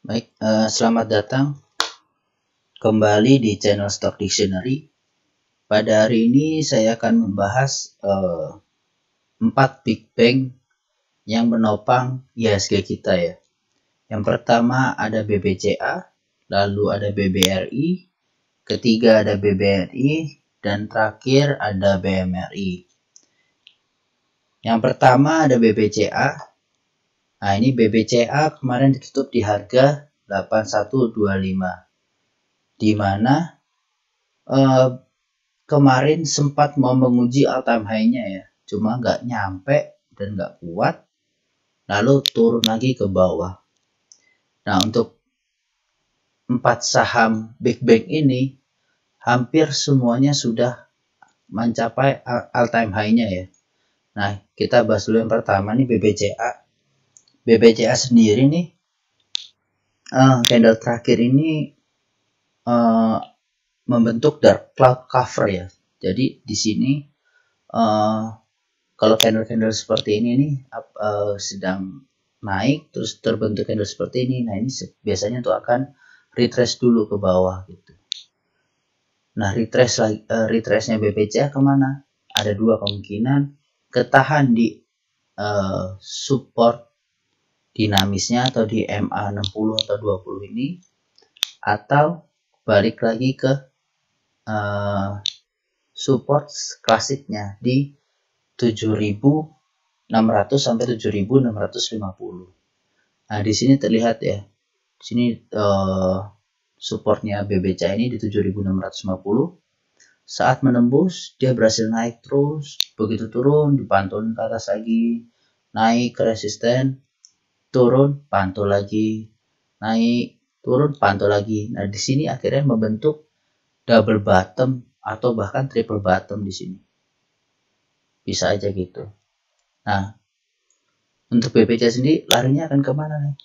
Baik, selamat datang kembali di channel Stock Dictionary. Pada hari ini saya akan membahas 4 Big Bank yang menopang IHSG kita ya. Yang pertama ada BBCA, lalu ada BBRI, ketiga ada BBRI, dan terakhir ada BMRI. Yang pertama ada BBCA. Nah, ini BBCA kemarin ditutup di harga 8125. Di mana kemarin sempat mau menguji all time high-nya ya, cuma nggak nyampe dan nggak kuat, lalu turun lagi ke bawah. Nah, untuk 4 saham Big Bank ini hampir semuanya sudah mencapai all time high-nya ya. Nah, kita bahas dulu yang pertama nih BBCA. BBCA sendiri nih candle terakhir ini membentuk dark cloud cover ya. Jadi di sini kalau candle-candle seperti ini nih sedang naik terus terbentuk candle seperti ini. Nah, ini biasanya tuh akan retrace dulu ke bawah gitu. Nah, retrace-nya BBCA kemana? Ada dua kemungkinan, ketahan di support dinamisnya atau di MA 60 atau 20 ini, atau balik lagi ke support klasiknya di 7.600 sampai 7.650. Nah, di sini terlihat ya. Di sini supportnya BBCA ini di 7.650. Saat menembus, dia berhasil naik terus. Begitu turun, dipantulin ke atas lagi. Naik ke resisten, turun, pantul lagi. Naik, turun, pantul lagi. Nah, di sini akhirnya membentuk double bottom atau bahkan triple bottom di sini. Bisa aja gitu. Nah, untuk BBCA sendiri larinya akan kemana nih?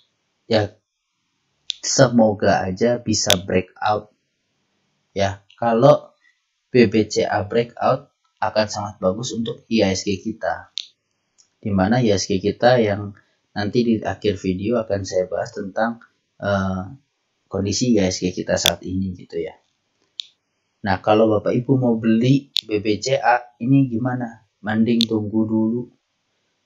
Ya, semoga aja bisa breakout. Ya, kalau BBCA breakout akan sangat bagus untuk IHSG kita. Dimana IHSG kita yang nanti di akhir video akan saya bahas tentang kondisi IHSG kita saat ini gitu ya. Nah, kalau Bapak Ibu mau beli BBCA ini gimana? Mending tunggu dulu.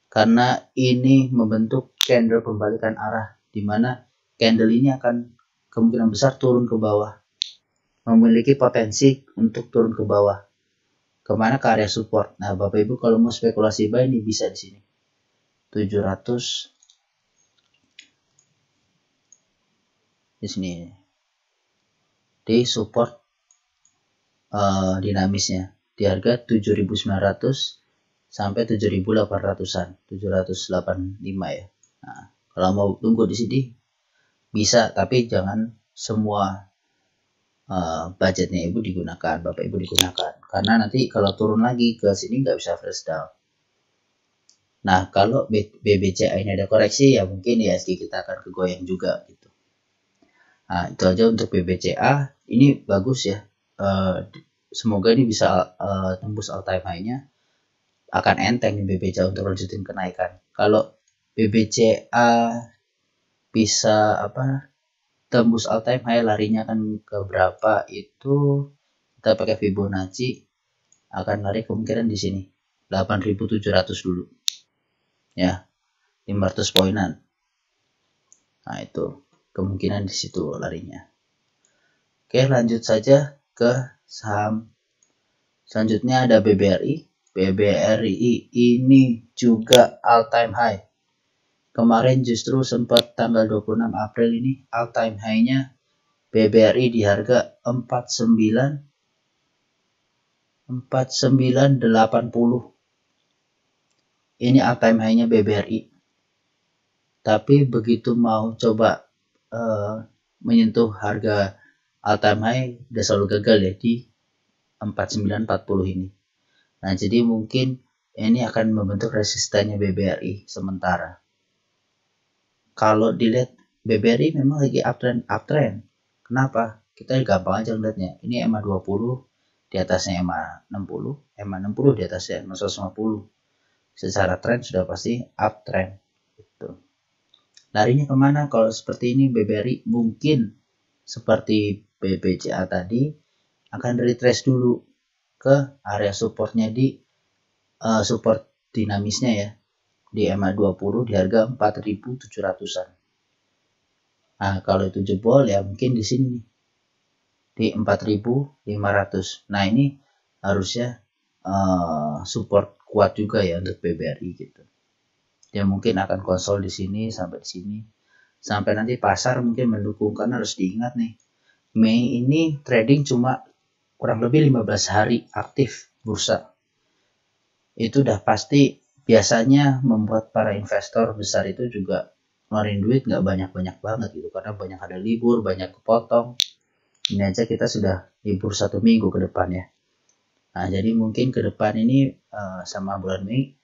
Karena ini membentuk candle pembalikan arah, di mana candle ini akan kemungkinan besar turun ke bawah. Memiliki potensi untuk turun ke bawah. Kemana? Ke area support. Nah, Bapak Ibu kalau mau spekulasi buy ini bisa di sini. 700 di sini. Di support dinamisnya di harga 7.900 sampai 7.800-an, 785 ya. Nah, kalau mau tunggu di sini bisa, tapi jangan semua budgetnya Ibu digunakan, Bapak Ibu digunakan. Karena nanti kalau turun lagi ke sini nggak bisa fresh down. Nah, kalau BBCA ini ada koreksi, ya mungkin IHSG kita akan kegoyang juga gitu. Nah, itu aja untuk BBCA. Ini bagus ya. Semoga ini bisa tembus all time high-nya. Akan enteng nih BBCA untuk lanjutin kenaikan. Kalau BBCA bisa tembus all time high, larinya akan ke berapa itu kita pakai Fibonacci, akan lari kemungkinan di sini 8.700 dulu ya, 500 poinan. Nah, itu kemungkinan di situ larinya. Oke, lanjut saja ke saham selanjutnya. Ada BBRI. BBRI ini juga all time high. Kemarin justru sempat tanggal 26 April ini all time high-nya BBRI di harga 49.80. Ini all time high-nya BBRI. Tapi begitu mau coba menyentuh harga all time high udah selalu gagal ya di 49.40 ini. Nah, jadi mungkin ini akan membentuk resistennya BBRI sementara. Kalau dilihat BBRI memang lagi uptrend. Kenapa? Kita gampang aja lihatnya. Ini EMA 20, di atasnya EMA 60, EMA 60 di atasnya EMA 150. Secara tren sudah pasti uptrend. Gitu. Larinya kemana? Kalau seperti ini BBRI mungkin seperti BBCA tadi akan retrace dulu ke area supportnya di support dinamisnya ya, di MA20 di harga 4.700-an. Nah, kalau itu jebol ya mungkin di sini nih, di 4.500. Nah, ini harusnya support kuat juga ya untuk BBRI gitu. Dia mungkin akan konsol di sini sampai di sini. Sampai nanti pasar mungkin mendukung, karena harus diingat nih, Mei ini trading cuma kurang lebih 15 hari aktif bursa. Itu udah pasti biasanya membuat para investor besar itu juga ngeluarin duit nggak banyak-banyak banget gitu, karena banyak ada libur, banyak kepotong. Ini aja kita sudah libur 1 minggu ke depan ya. Nah, jadi mungkin ke depan ini sama bulan Mei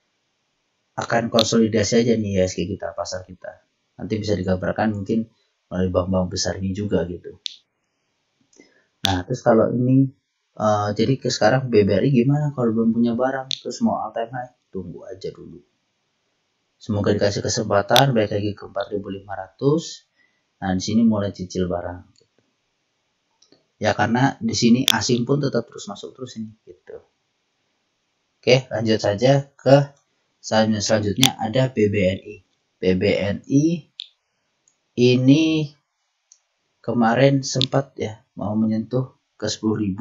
akan konsolidasi aja nih IHSG kita, pasar kita. Nanti bisa digambarkan mungkin melalui bank-bank besar ini juga gitu. Nah, terus kalau ini jadi ke sekarang BBRI gimana kalau belum punya barang terus mau all time high? Tunggu aja dulu. Semoga dikasih kesempatan balik lagi ke 4.500. Nah, di sini mulai cicil barang. Ya, karena di sini asing pun tetap terus masuk terus ini gitu. Oke, lanjut saja ke selanjutnya ada BBNI. BBNI ini kemarin sempat ya mau menyentuh ke 10.000,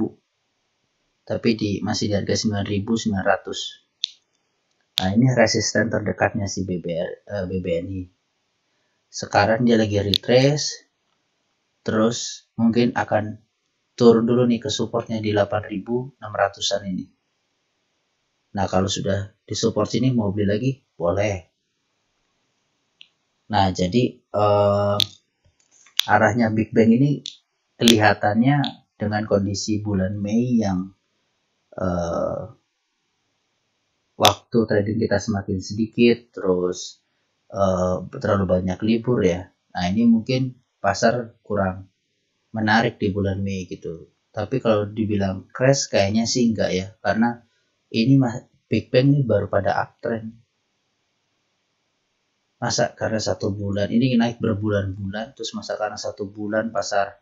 tapi masih di harga 9.900. Nah, ini resisten terdekatnya si BBNI. Sekarang dia lagi retrace, terus mungkin akan turun dulu nih ke supportnya di 8.600-an ini. Nah, kalau sudah di support sini mau beli lagi boleh. Nah, jadi arahnya Big Bang ini kelihatannya dengan kondisi bulan Mei yang waktu trading kita semakin sedikit, terus terlalu banyak libur ya. Nah, ini mungkin pasar kurang menarik di bulan Mei gitu. Tapi kalau dibilang crash kayaknya sih enggak ya, karena ini Big Bang ini baru pada uptrend. Masa karena 1 bulan ini naik berbulan-bulan, terus masa karena 1 bulan pasar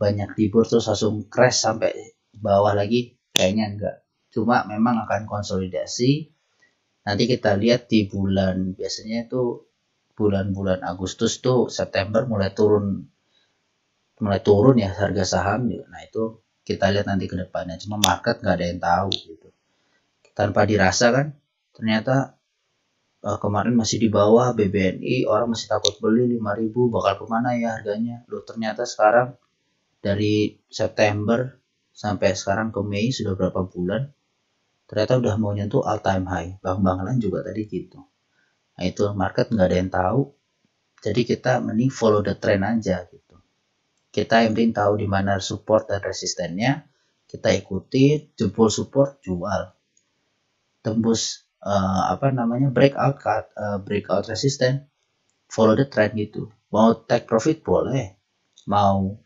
banyak libur terus langsung crash sampai bawah lagi? Kayaknya enggak. Cuma memang akan konsolidasi. Nanti kita lihat di bulan, biasanya itu bulan-bulan Agustus tuh, September mulai turun ya harga saham juga. Nah, itu kita lihat nanti ke depannya. Cuma market nggak ada yang tahu gitu. Tanpa dirasa kan, ternyata kemarin masih di bawah BBNI, orang masih takut beli 5.000, bakal kemana ya harganya. Loh, ternyata sekarang dari September sampai sekarang ke Mei sudah berapa bulan, ternyata udah mau nyentuh all time high. Bank-bank lain juga tadi gitu. Nah, itu market nggak ada yang tahu. Jadi kita mending follow the trend aja gitu. Kita yang penting tahu di mana support dan resistennya, kita ikuti, jebol support jual, tembus breakout resisten, follow the trend gitu. Mau take profit boleh, mau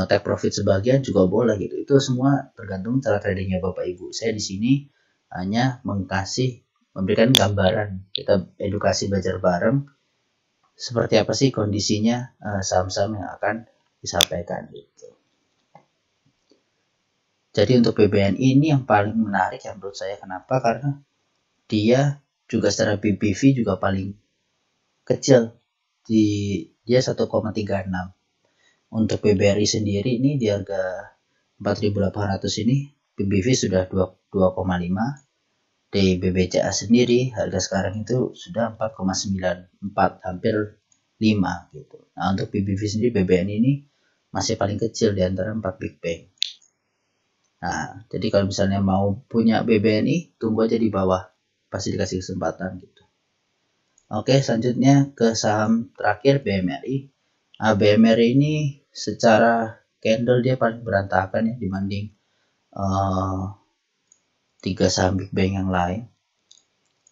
take profit sebagian juga boleh gitu. Itu semua tergantung cara tradingnya Bapak Ibu. Saya di sini hanya memberikan gambaran, kita edukasi belajar bareng seperti apa sih kondisinya saham-saham yang akan disampaikan gitu. Jadi untuk BBNI ini yang paling menarik yang menurut saya, kenapa? Karena dia juga secara BBV juga paling kecil, dia 1,36. Untuk BBRI sendiri ini di harga 4.800 ini BBV sudah 2,5. Di BBCA sendiri harga sekarang itu sudah 4,94, hampir 5 gitu. Nah, untuk BBV sendiri BBNI ini masih paling kecil di antara 4 Big Bang. Nah, jadi kalau misalnya mau punya BBNI, tunggu aja di bawah, pasti dikasih kesempatan gitu. Oke, selanjutnya ke saham terakhir BMRI. Nah, BMRI ini secara candle dia paling berantakan ya dibanding 3 saham Big Bang yang lain.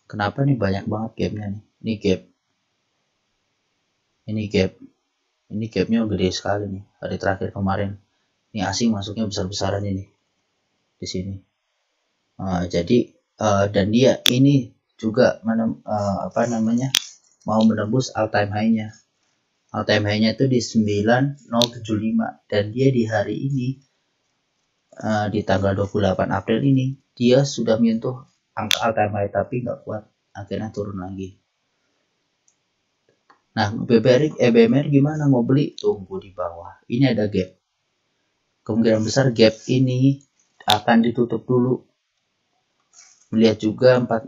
Kenapa nih banyak banget gapnya nih? Ini gapnya gede sekali nih. Hari terakhir kemarin, ini asing masuknya besar-besaran ini di sini. Jadi dan dia ini juga mau menembus all time high-nya all time high-nya itu di 9075 dan dia di hari ini di tanggal 28 April ini dia sudah menyentuh angka all time high tapi nggak kuat, akhirnya turun lagi. Nah, BMR gimana mau beli? Tunggu di bawah. Ini ada gap. Kemungkinan besar gap ini akan ditutup dulu. Melihat juga 4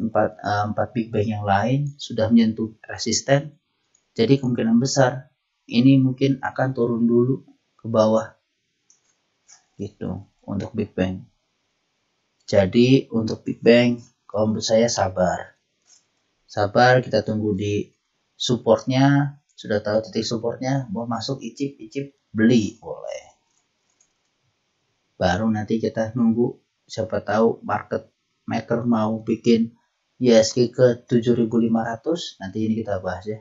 big bang yang lain sudah menyentuh resisten. Jadi kemungkinan besar ini mungkin akan turun dulu ke bawah. Gitu untuk big bang. Jadi untuk big bang kalau menurut saya sabar. Sabar, kita tunggu di supportnya. Sudah tahu titik supportnya, mau masuk icip beli boleh. Baru nanti kita nunggu, siapa tahu market maker mau bikin IHSG ke 7.500, nanti ini kita bahas ya.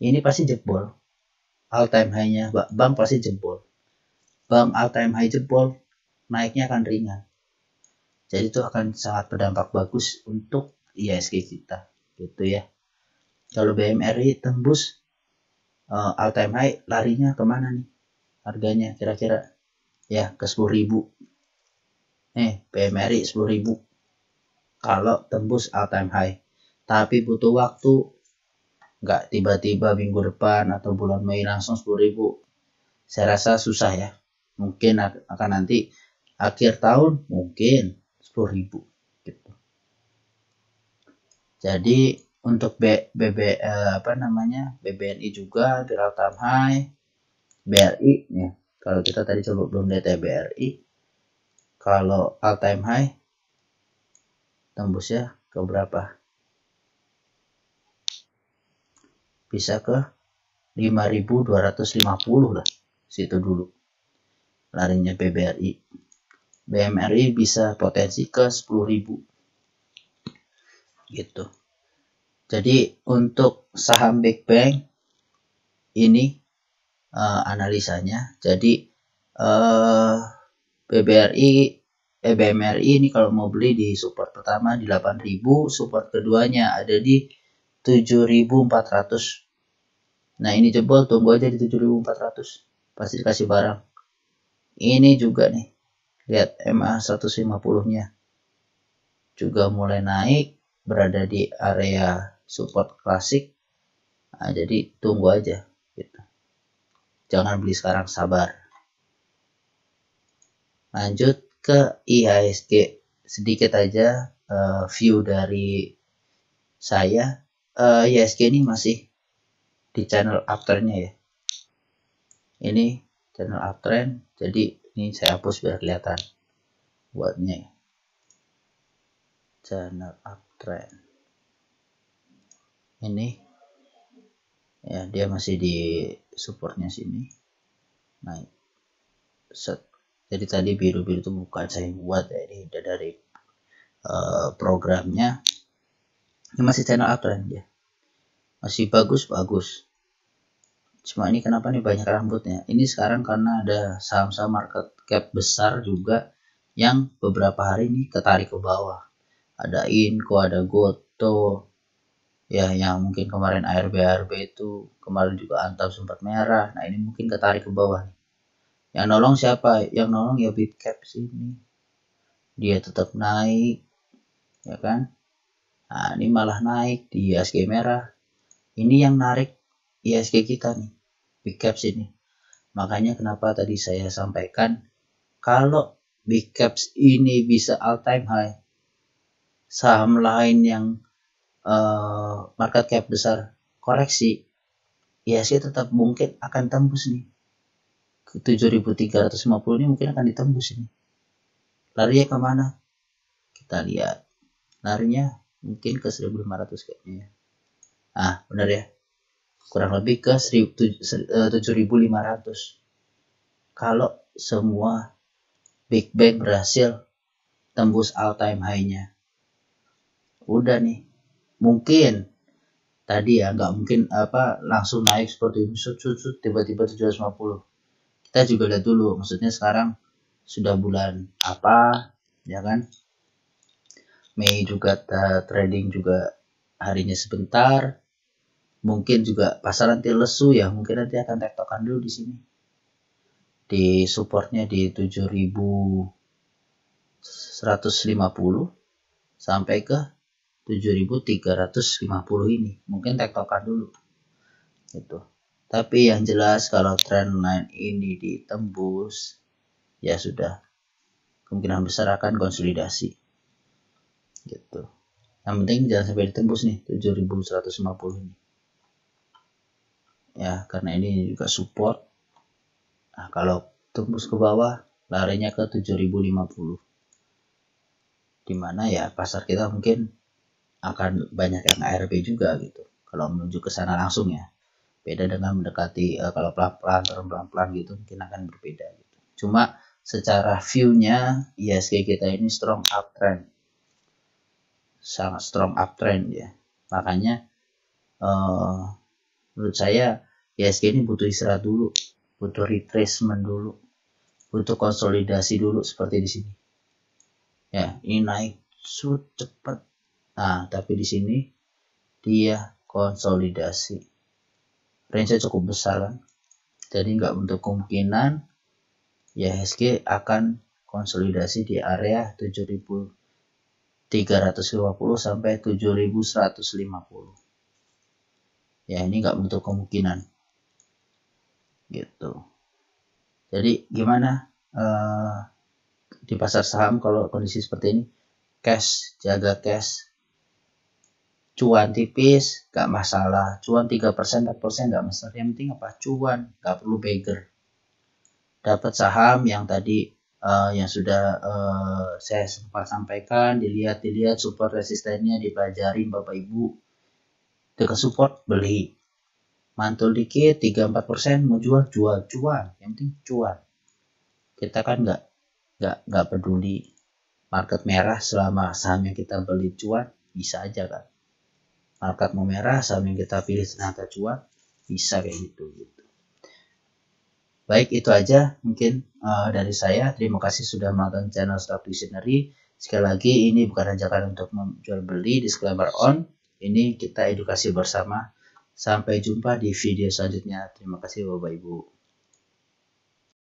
Ini pasti jebol. All time high-nya bank pasti jebol. Bank all time high jebol, naiknya akan ringan. Jadi itu akan sangat berdampak bagus untuk IHSG kita, gitu ya. Kalau BMRI tembus all time high, larinya kemana nih? Harganya kira-kira ya ke 10.000. BMRI 10.000 kalau tembus all time high. Tapi butuh waktu, nggak tiba-tiba minggu depan atau bulan Mei langsung 10.000. Saya rasa susah ya. Mungkin akan nanti akhir tahun mungkin 10.000 gitu. Jadi untuk BBNI juga di all time high. BRI ya. Kalau kita tadi coba belum lihat ya BRI. Kalau all time high tembusnya ke berapa? Bisa ke 5.250 lah. Situ dulu. Larinya BBRI. BMRI bisa potensi ke 10.000. Gitu. Jadi untuk saham Big Bang ini analisanya. Jadi BMRI ini kalau mau beli di support pertama di 8.000, support keduanya ada di 7.400. Nah ini jebol, tunggu aja di 7.400, pasti dikasih barang. Ini juga nih, lihat MA 150-nya juga mulai naik, berada di area support klasik. Nah, jadi tunggu aja gitu. Jangan beli sekarang, sabar. Lanjut ke IHSG, sedikit aja view dari saya. IHSG ini masih di channel uptrendnya ya. Ini channel uptrend, jadi ini saya hapus biar kelihatan buatnya. Channel uptrend. Ini ya, dia masih di supportnya sini. Naik. Set. Jadi tadi biru-biru itu bukan saya buat ya, ini dari programnya. Ini masih channel uptrend ya. Masih bagus. Cuma ini kenapa nih banyak rambutnya? Ini sekarang karena ada saham-saham market cap besar juga yang beberapa hari ini ketarik ke bawah. Ada Inco, ada Goto, ya yang mungkin kemarin ARB itu, kemarin juga Antam sempat merah. Nah ini mungkin ketarik ke bawah. Yang nolong siapa? Yang nolong ya big cap sini. Dia tetap naik, ya kan? Nah ini malah naik di IHSG merah. Ini yang narik IHSG kita nih, big caps ini. Makanya kenapa tadi saya sampaikan kalau big caps ini bisa all time high, saham lain yang market cap besar koreksi, IHSG tetap mungkin akan tembus nih ke 7.350 ini, mungkin akan ditembus ini. Larinya kemana? Kita lihat. Larinya mungkin ke 1.500 kayaknya. Ah benar ya, kurang lebih ke 7.500. Kalau semua Big Bang berhasil tembus all time high-nya, udah nih, mungkin tadi ya nggak mungkin langsung naik seperti ini tiba-tiba 750. Kita juga lihat dulu, maksudnya sekarang sudah bulan apa ya kan, Mei juga trading juga harinya sebentar. mungkin juga pasar nanti lesu ya, mungkin nanti akan tektokan dulu di sini. Di supportnya di 7.150 sampai ke 7.350 ini. Mungkin tektokan dulu. Gitu. Tapi yang jelas kalau trendline ini ditembus, ya sudah, kemungkinan besar akan konsolidasi. Gitu. Yang penting jangan sampai ditembus nih 7.150 ini. Ya, karena ini juga support. Nah, kalau tembus ke bawah, larinya ke 7.050. Dimana ya pasar kita mungkin akan banyak yang ARB juga gitu. Kalau menuju ke sana langsung ya. Beda dengan mendekati kalau pelan-pelan, turun pelan-pelan gitu, mungkin akan berbeda gitu. Cuma secara view-nya IHSG kita ini strong uptrend. Sangat strong uptrend ya. Makanya menurut saya IHSG ini butuh istirahat dulu, butuh retracement dulu, butuh konsolidasi dulu seperti di sini. Ya, ini naik cepat. Nah, tapi di sini dia konsolidasi. Range-nya cukup besar kan. Jadi nggak untuk kemungkinan IHSG akan konsolidasi di area 7.350 sampai 7.150. Ya, ini nggak untuk kemungkinan. Gitu. Jadi gimana di pasar saham kalau kondisi seperti ini? Cash, jaga cash. Cuan tipis gak masalah, cuan 3% 4% gak masalah, yang penting apa? Cuan, gak perlu beggar. Dapat saham yang tadi yang sudah saya sempat sampaikan, dilihat support resistennya, dipelajarin Bapak Ibu. Dekat support beli, mantul dikit 3-4%, mau jual cuan, yang penting cuan. Kita kan nggak peduli market merah selama saham yang kita beli cuan, bisa aja kan. Market mau merah, saham yang kita pilih ternyata cuan, bisa kayak gitu. Baik, itu aja mungkin dari saya. Terima kasih sudah menonton channel Stock Dictionary. Sekali lagi, ini bukan ajakan untuk menjual beli, disclaimer on. Ini kita edukasi bersama. Sampai jumpa di video selanjutnya. Terima kasih Bapak Ibu.